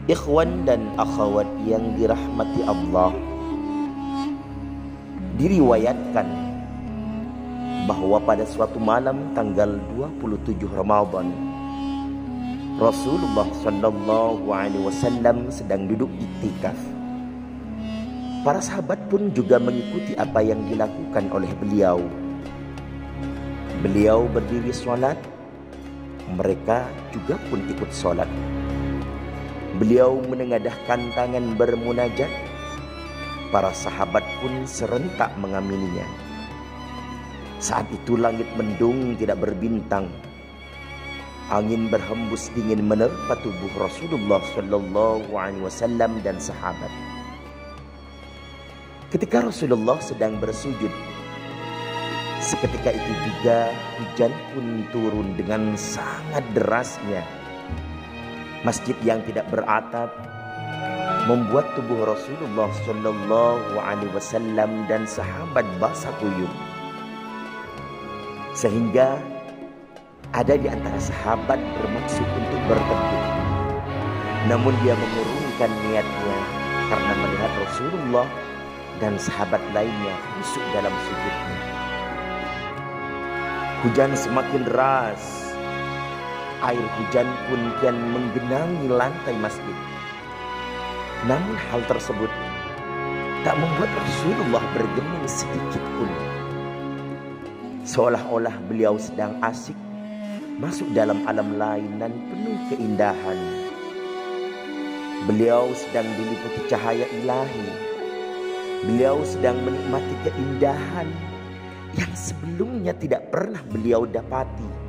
Ikhwan dan akhwat yang dirahmati Allah, diriwayatkan bahwa pada suatu malam tanggal 27 Ramadan, Rasulullah Shallallahu Alaihi Wasallam sedang duduk iktikaf. Para sahabat pun juga mengikuti apa yang dilakukan oleh beliau. Beliau berdiri sholat, mereka juga pun ikut sholat. Beliau menengadahkan tangan bermunajat, para sahabat pun serentak mengamininya. Saat itu langit mendung tidak berbintang. Angin berhembus dingin menerpa tubuh Rasulullah Shallallahu Alaihi Wasallam dan sahabat. Ketika Rasulullah sedang bersujud, seketika itu juga hujan pun turun dengan sangat derasnya. Masjid yang tidak beratap membuat tubuh Rasulullah Shallallahu Alaihi Wasallam dan sahabat basah kuyup. Sehingga ada di antara sahabat bermaksud untuk berteduh, namun dia mengurungkan niatnya karena melihat Rasulullah dan sahabat lainnya khusyuk dalam sujudnya. Hujan semakin deras. Air hujan pun kian menggenangi lantai masjid. Namun hal tersebut tak membuat Rasulullah bergeming sedikit pun. Seolah-olah beliau sedang asyik masuk dalam alam lain dan penuh keindahan. Beliau sedang diliputi cahaya ilahi. Beliau sedang menikmati keindahan yang sebelumnya tidak pernah beliau dapati.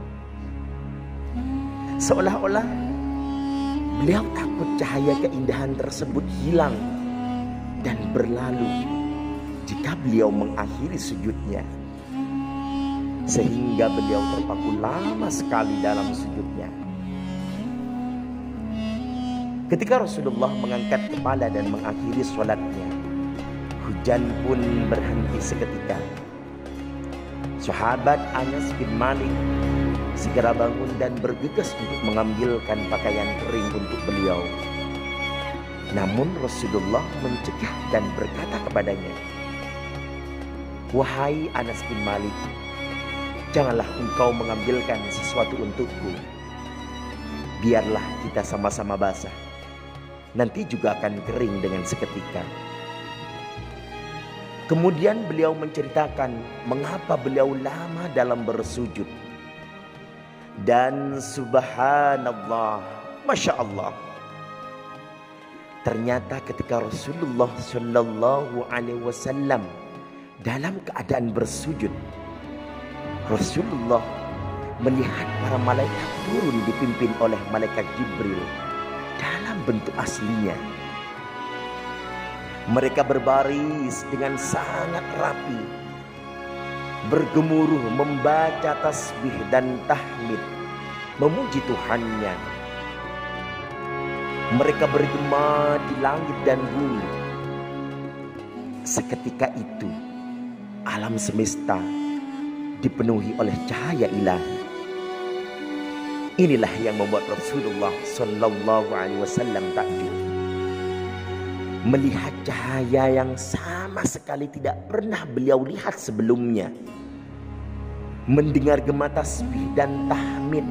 Seolah-olah beliau takut cahaya keindahan tersebut hilang dan berlalu jika beliau mengakhiri sujudnya. Sehingga beliau terpaku lama sekali dalam sujudnya. Ketika Rasulullah mengangkat kepala dan mengakhiri sholatnya, hujan pun berhenti seketika. Sahabat Anas bin Malik segera bangun dan bergegas untuk mengambilkan pakaian kering untuk beliau. Namun Rasulullah mencegah dan berkata kepadanya, "Wahai Anas bin Malik, janganlah engkau mengambilkan sesuatu untukku. Biarlah kita sama-sama basah. Nanti juga akan kering dengan seketika." Kemudian beliau menceritakan mengapa beliau lama dalam bersujud. Dan subhanallah, Masya Allah, ternyata ketika Rasulullah Shallallahu Alaihi Wasallam dalam keadaan bersujud, Rasulullah melihat para malaikat turun dipimpin oleh malaikat Jibril dalam bentuk aslinya. Mereka berbaris dengan sangat rapi, bergemuruh membaca tasbih dan tahmid, memuji Tuhannya. Mereka bergema di langit dan bumi. Seketika itu alam semesta dipenuhi oleh cahaya ilahi. Inilah yang membuat Rasulullah Shallallahu Alaihi Wasallam takjub. Melihat cahaya yang sama sekali tidak pernah beliau lihat sebelumnya. Mendengar gema tasbih dan tahmid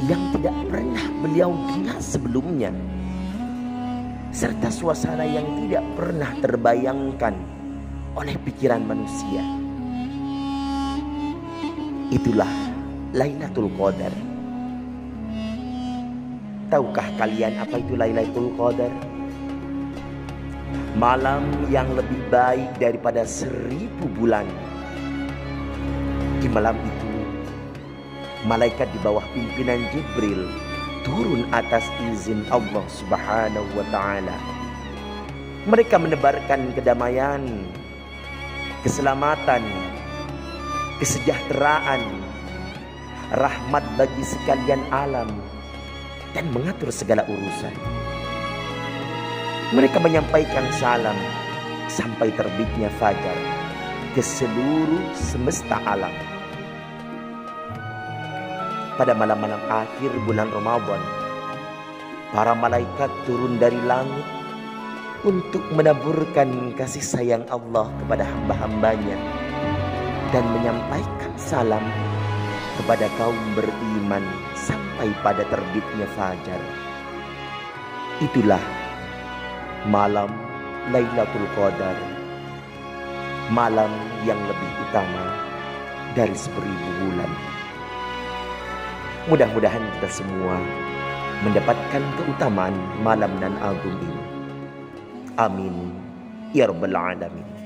yang tidak pernah beliau dengar sebelumnya. Serta suasana yang tidak pernah terbayangkan oleh pikiran manusia. Itulah Lailatul Qadar. Tahukah kalian apa itu Lailatul Qadar? Malam yang lebih baik daripada 1000 bulan. Di malam itu, malaikat di bawah pimpinan Jibril turun atas izin Allah Subhanahu wa Ta'ala. Mereka menebarkan kedamaian, keselamatan, kesejahteraan, rahmat bagi sekalian alam, dan mengatur segala urusan. Mereka menyampaikan salam sampai terbitnya fajar ke seluruh semesta alam. Pada malam-malam akhir bulan Ramadan, para malaikat turun dari langit untuk menaburkan kasih sayang Allah kepada hamba-hambanya dan menyampaikan salam kepada kaum beriman sampai pada terbitnya fajar. Itulah malam Lailatul Qadar, malam yang lebih utama dari 1000 bulan. Mudah-mudahan kita semua mendapatkan keutamaan malam nan agung ini. Amin ya rabbal alamin.